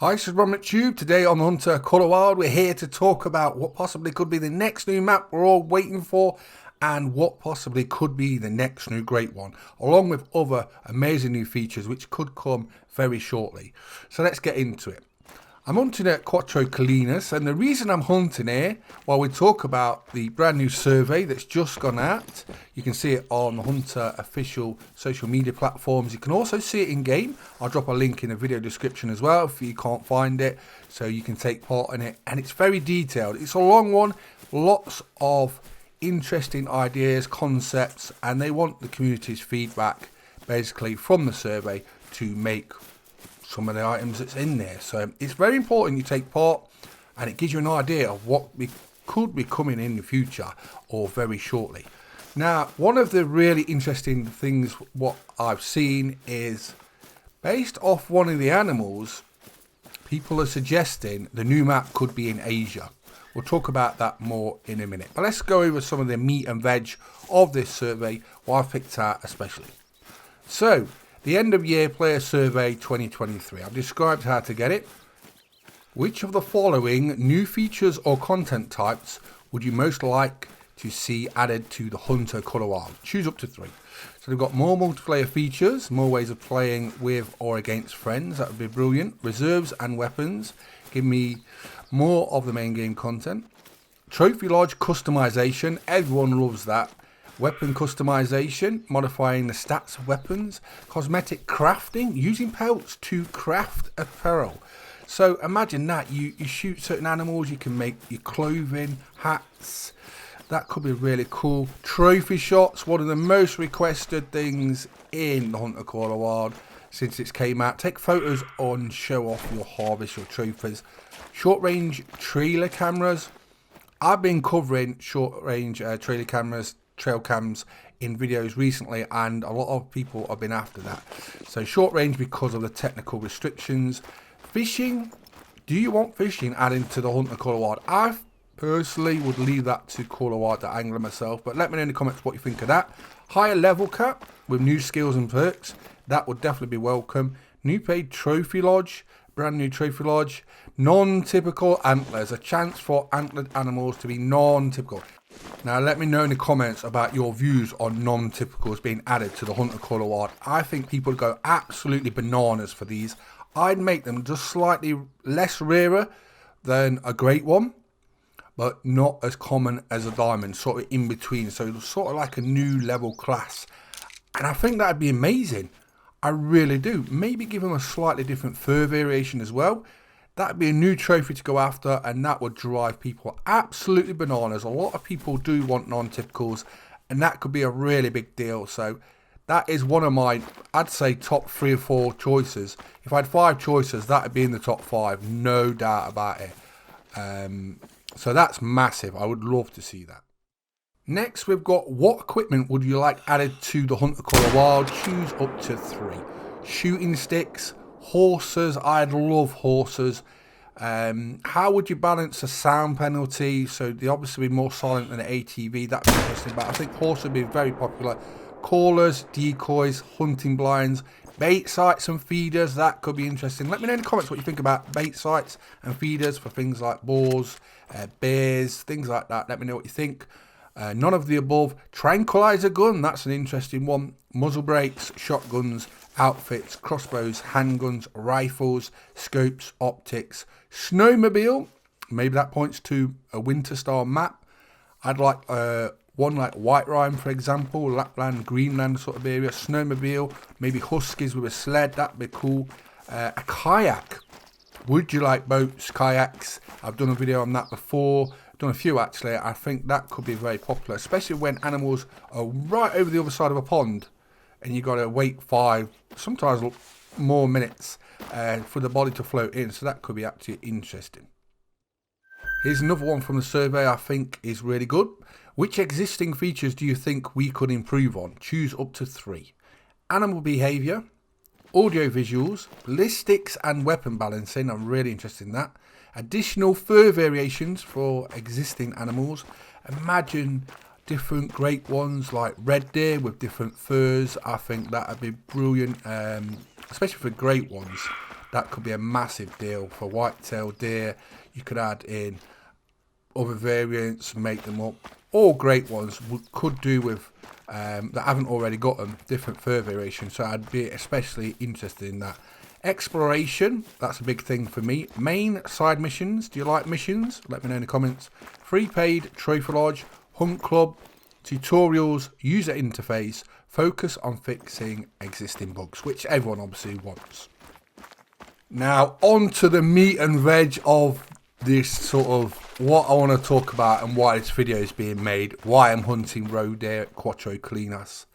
Hi, this is Ron McTube. Today on the Hunter Colour Wild, we're here to talk about what possibly could be the next new map we're all waiting for and what possibly could be the next new great one, along with other amazing new features which could come very shortly. So let's get into it. I'm hunting at Quattro Colinas, and the reason I'm hunting here, while we talk about the brand new survey that's just gone out, you can see it on the Hunter official social media platforms. You can also see it in game. I'll drop a link in the video description as well if you can't find it, so you can take part in it. And it's very detailed. It's a long one, lots of interesting ideas, concepts, and they want the community's feedback basically from the survey to make some of the items that's in there. So it's very important you take part, and it gives you an idea of what could be coming in the future or very shortly. Now, one of the really interesting things what I've seen is based off one of the animals, people are suggesting the new map could be in Asia. We'll talk about that more in a minute, but let's go over some of the meat and veg of this survey, what I've picked out especially. So the end of year player survey 2023. I've described how to get it. Which of the following new features or content types would you most like to see added to the Hunter Colour Wild? Choose up to 3. So they've got more multiplayer features, more ways of playing with or against friends. That would be brilliant. Reserves and weapons. Give me more of the main game content. Trophy Lodge customization. Everyone loves that. Weapon customization, modifying the stats of weapons, cosmetic crafting, using pelts to craft apparel. So imagine that, you shoot certain animals, you can make your clothing, hats, that could be really cool. Trophy shots, one of the most requested things in the Hunter Colour Wild since it came out. Take photos on, show off your harvest, your trophies. Short range trailer cameras. I've been covering short range trailer cameras, trail cams in videos recently, and a lot of people have been after that. So short range because of the technical restrictions. Fishing, do you want fishing added to the Hunter Colour Wild? I personally would leave that to Colour Wild, the angler myself, but let me know in the comments what you think of that. Higher level cap with new skills and perks, that would definitely be welcome. New paid trophy lodge, brand new trophy lodge. Non-typical antlers, a chance for antlered animals to be non-typical. Now let me know in the comments about your views on non-typicals being added to the Hunter Colour Wild. I think people go absolutely bananas for these. I'd make them just slightly less rarer than a great one, but not as common as a diamond, sort of in between. So sort of like a new level class. And I think that'd be amazing. I really do. Maybe give them a slightly different fur variation as well. That'd be a new trophy to go after, and that would drive people absolutely bananas. A lot of people do want non-typicals, and that could be a really big deal. So that is one of my, I'd say, top 3 or 4 choices. If I had 5 choices, that would be in the top 5, no doubt about it. So that's massive. I would love to see that. Next, we've got what equipment would you like added to the Hunter Colour Wild? Choose up to 3. Shooting sticks, horses. I'd love horses. How would you balance a sound penalty? So they obviously be more silent than an ATV. That's interesting, but I think horse would be very popular. Callers, decoys, hunting blinds, bait sites and feeders. That could be interesting. Let me know in the comments what you think about bait sites and feeders for things like boars, bears, things like that. Let me know what you think. None of the above. Tranquilizer gun, that's an interesting one. Muzzle brakes, shotguns, outfits, crossbows, handguns, rifles, scopes, optics, snowmobile. Maybe that points to a winter style map. I'd like one like White Rime, for example, Lapland, Greenland sort of area. Snowmobile, maybe huskies with a sled, that'd be cool. A kayak. Would you like boats, kayaks? I've done a video on that before. Done a few actually. I think that could be very popular, especially when animals are right over the other side of a pond and you got to wait 5, sometimes more minutes for the body to float in. So that could be actually interesting. Here's another one from the survey I think is really good. Which existing features do you think we could improve on? Choose up to 3. Animal behavior, audio visuals, ballistics and weapon balancing. I'm really interested in that. Additional fur variations for existing animals. Imagine different great ones like red deer with different furs. I think that would be brilliant, especially for great ones. that could be a massive deal for white-tailed deer. You could add in other variants, make them up. All great ones could do with that haven't already got them, different fur variations. So I'd be especially interested in that. Exploration, that's a big thing for me. Main side missions, do you like missions? Let me know in the comments. Free paid, trophy lodge, hunt club, tutorials, user interface, focus on fixing existing bugs, which everyone obviously wants. Now on to the meat and veg of this sort of what I want to talk about and why this video is being made, why I'm hunting roe deer at Quattro Colinas.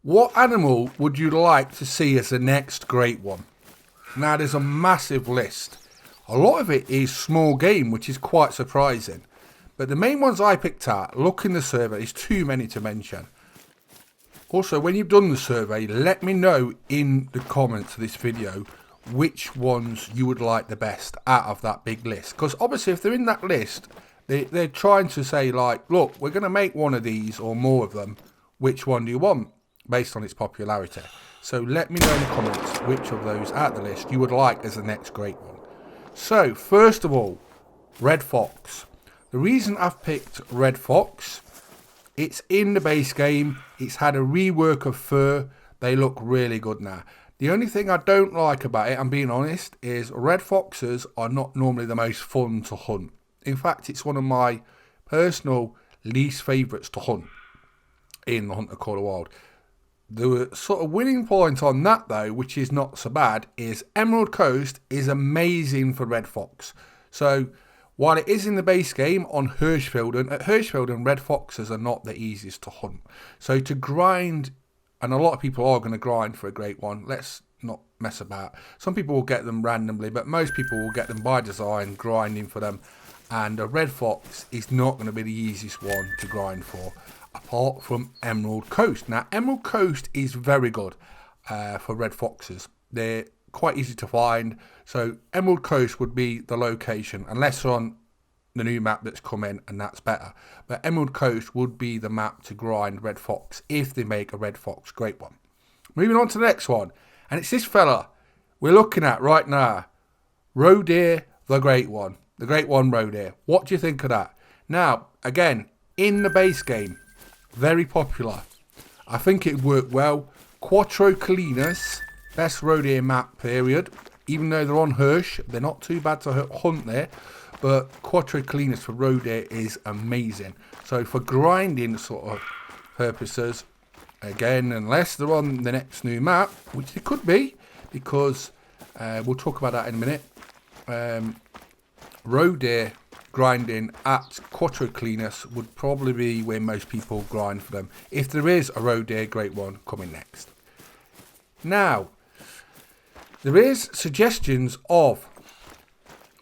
What animal would you like to see as the next great one? Now there's a massive list. A lot of it is small game, which is quite surprising. But the main ones I picked out, look in the survey, is too many to mention. Also, when you've done the survey, let me know in the comments of this video which ones you would like the best out of that big list. Because obviously if they're in that list, they're trying to say like, look, we're going to make one of these or more of them. Which one do you want? Based on its popularity. So let me know in the comments which of those out the list you would like as the next great one. So first of all, red fox. The reason I've picked red fox, it's in the base game, it's had a rework of fur, they look really good now. The only thing I don't like about it, I'm being honest, is red foxes are not normally the most fun to hunt. In fact, it's one of my personal least favourites to hunt in the Hunter Call of Wild. The sort of winning point on that though, which is not so bad, is Emerald Coast is amazing for red fox. So while it is in the base game on Hirschfelden, at Hirschfelden red foxes are not the easiest to hunt. So to grind, and a lot of people are going to grind for a great one, let's not mess about. Some people will get them randomly, but most people will get them by design, grinding for them. And a red fox is not going to be the easiest one to grind for, apart from Emerald Coast. Now, Emerald Coast is very good for red foxes. They're quite easy to find. So Emerald Coast would be the location, unless they're on the new map that's come in, and that's better. But Emerald Coast would be the map to grind red fox if they make a red fox great one. Moving on to the next one, and it's this fella we're looking at right now. Roe deer, the great one roe deer. What do you think of that? Now, again, in the base game, very popular. I think it would work well. Quattro Colinas, best roe deer map period. Even though they're on Hirsch, they're not too bad to hunt there. But Quattro Colinas for roe deer is amazing. So for grinding sort of purposes, again, unless they're on the next new map, which they could be, because we'll talk about that in a minute. Roe deer grinding at Quattro Colinas would probably be where most people grind for them, if there is a roe deer great one coming next. Now, there is suggestions of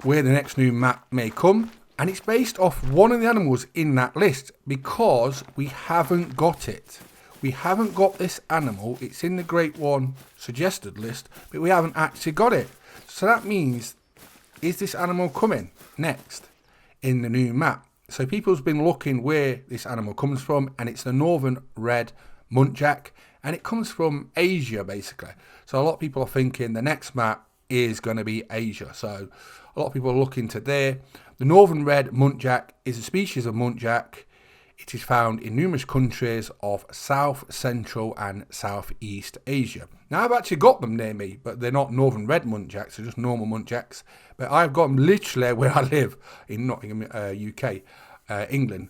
where the next new map may come, and it's based off one of the animals in that list, because we haven't got it. We haven't got this animal. It's in the great one suggested list, but we haven't actually got it. So that means, is this animal coming next in the new map? So people's been looking where this animal comes from, and it's the northern red muntjac, and it comes from Asia basically. So a lot of people are thinking the next map is going to be Asia. So a lot of people are looking to there. The northern red muntjac is a species of muntjac. It is found in numerous countries of South, Central and Southeast Asia. Now, I've actually got them near me, but they're not northern red muntjacs, they're just normal muntjacs. But I've got them literally where I live, in Nottingham, UK, England.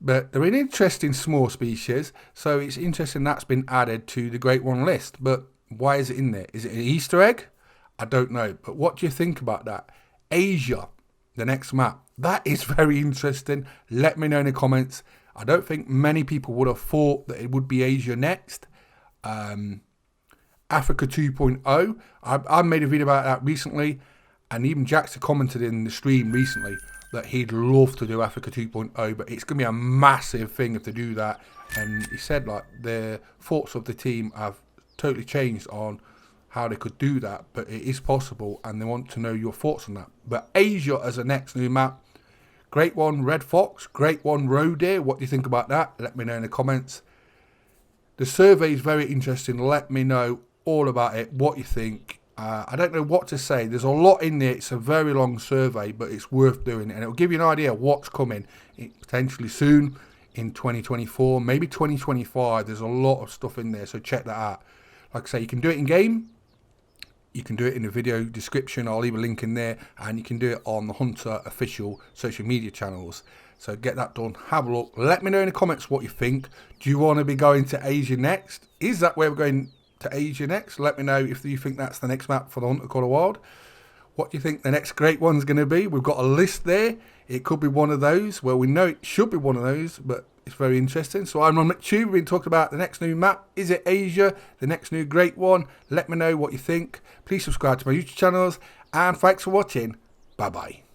But they're an interesting small species, so it's interesting that's been added to the Great One list. But why is it in there? Is it an Easter egg? I don't know. But what do you think about that? Asia, the next map. That is very interesting. Let me know in the comments. I don't think many people would have thought that it would be Asia next. Africa 2.0. I made a video about that recently, and even Jackson commented in the stream recently that he'd love to do Africa 2.0, but it's going to be a massive thing to do that. And he said like the thoughts of the team have totally changed on how they could do that, but it is possible, and they want to know your thoughts on that. But Asia as a next new map. Great one, red fox. Great one, roe deer. What do you think about that? Let me know in the comments. The survey is very interesting. Let me know all about it, what you think. I don't know what to say. There's a lot in there. It's a very long survey, but it's worth doing, and it'll give you an idea of what's coming potentially soon in 2024, maybe 2025. There's a lot of stuff in there, so check that out. Like I say, you can do it in game, you can do it in the video description. I'll leave a link in there, and you can do it on the Hunter official social media channels. So get that done, have a look, let me know in the comments what you think. Do you want to be going to Asia next? Is that where we're going to Asia next? Let me know if you think that's the next map for the Hunter Call of Wild. What do you think the next great one's going to be? We've got a list there. It could be one of those. Well, we know it should be one of those, but it's very interesting. So I'm on McTube. We've been talking about the next new map. Is it Asia, the next new great one? Let me know what you think. Please subscribe to my YouTube channels, and thanks for watching. Bye bye.